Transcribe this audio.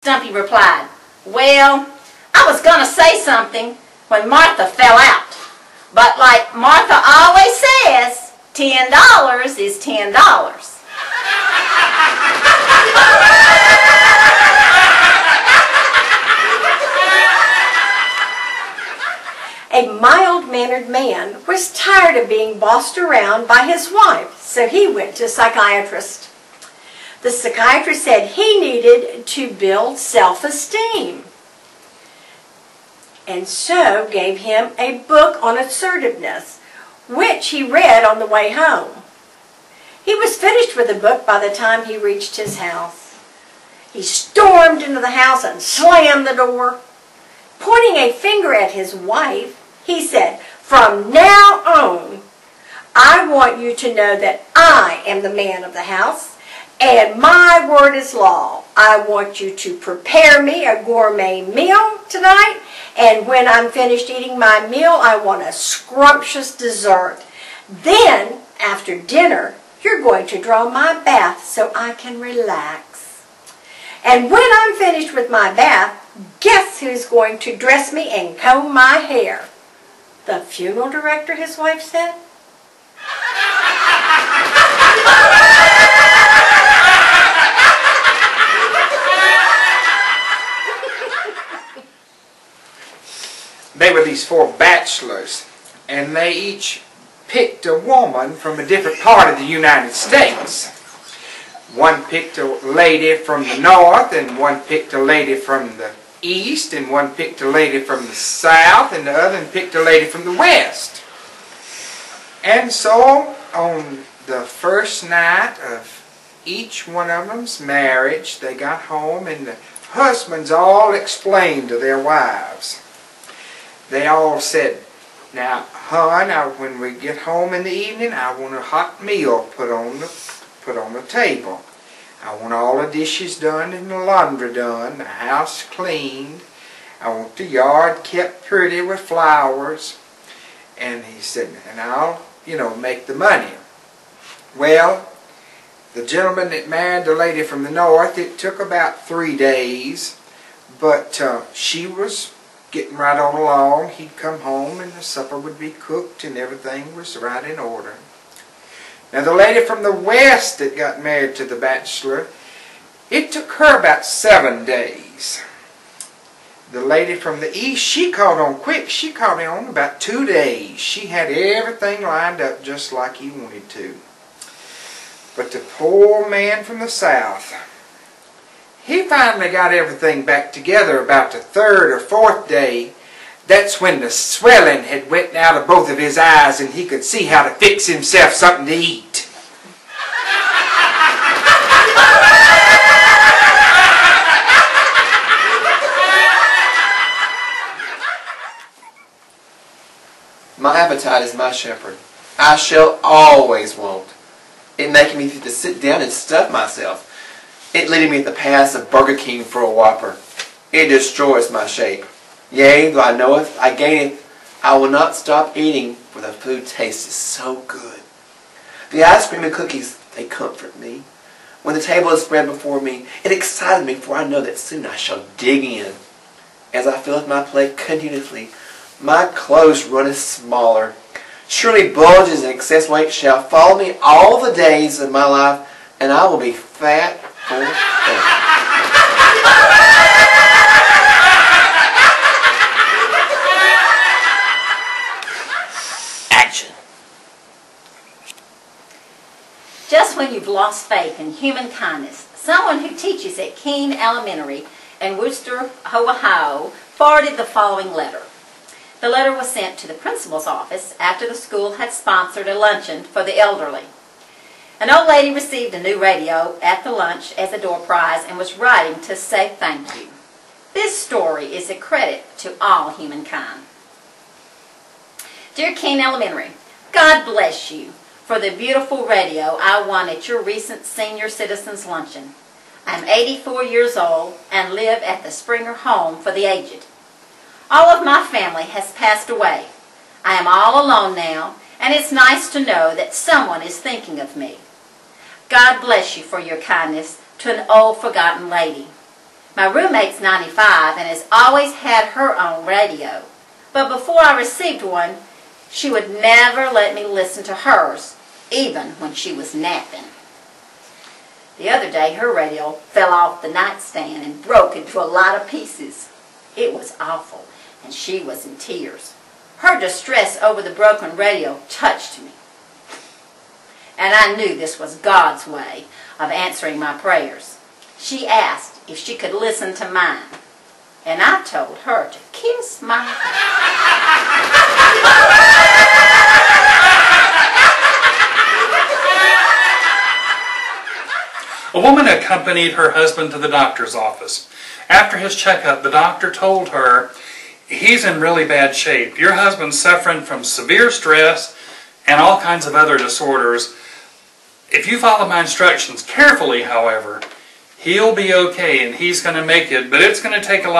Stumpy replied, "Well, I was going to say something when Martha fell out. But like Martha always says, $10 is $10. A mild-mannered man was tired of being bossed around by his wife, so he went to a psychiatrist. The psychiatrist said he needed to build self-esteem, and so gave him a book on assertiveness, which he read on the way home. He was finished with the book by the time he reached his house. He stormed into the house and slammed the door. Pointing a finger at his wife, he said, "From now on, I want you to know that I am the man of the house, and my word is law. I want you to prepare me a gourmet meal tonight, and when I'm finished eating my meal, I want a scrumptious dessert. Then, after dinner, you're going to draw my bath so I can relax. And when I'm finished with my bath, guess who's going to dress me and comb my hair?" "The funeral director," his wife said. They were these 4 bachelors, and they each picked a woman from a different part of the United States. One picked a lady from the north, and one picked a lady from the east, and one picked a lady from the south, and the other picked a lady from the west. And so, on the first night of each one of them's marriage, they got home, and the husbands all explained to their wives. They all said, "Now, hon, when we get home in the evening, I want a hot meal put on the table. I want all the dishes done and the laundry done, the house cleaned. I want the yard kept pretty with flowers." And he said, "And I'll, make the money." Well, the gentleman that married the lady from the north, it took about 3 days, but she was getting right on along. He'd come home and the supper would be cooked and everything was right in order. Now the lady from the west that got married to the bachelor, it took her about 7 days. The lady from the east, she caught on quick. She caught on about 2 days. She had everything lined up just like he wanted to. But the poor man from the south, he finally got everything back together about the 3rd or 4th day. That's when the swelling had went out of both of his eyes and he could see how to fix himself something to eat. My appetite is my shepherd. I shall always want. It making me to sit down and stuff myself. It leading me to pass of Burger King for a Whopper. It destroys my shape. Yea, though I knoweth I gaineth, I will not stop eating, for the food tastes so good. The ice cream and cookies, they comfort me. When the table is spread before me, it excited me, for I know that soon I shall dig in. As I filleth my plate continuously, my clothes runneth smaller. Surely bulges and excess weight shall follow me all the days of my life, and I will be fat forever. Action. Just when you've lost faith in human kindness, someone who teaches at Keene Elementary in Wooster, Ohio, forwarded the following letter. The letter was sent to the principal's office after the school had sponsored a luncheon for the elderly. An old lady received a new radio at the lunch as a door prize and was writing to say thank you. This story is a credit to all humankind. Dear Keene Elementary, God bless you for the beautiful radio I won at your recent Senior Citizens Luncheon. I'm 84 years old and live at the Springer Home for the Aged. All of my family has passed away. I am all alone now, and it's nice to know that someone is thinking of me. God bless you for your kindness to an old forgotten lady. My roommate's 95 and has always had her own radio. But before I received one, she would never let me listen to hers, even when she was napping. The other day, her radio fell off the nightstand and broke into a lot of pieces. It was awful, and she was in tears. Her distress over the broken radio touched me. And I knew this was God's way of answering my prayers. She asked if she could listen to mine, and I told her to kiss my A woman accompanied her husband to the doctor's office. After his checkup, the doctor told her, "He's in really bad shape. Your husband's suffering from severe stress and all kinds of other disorders. If you follow my instructions carefully, however, he'll be okay and he's going to make it, but it's going to take a lot."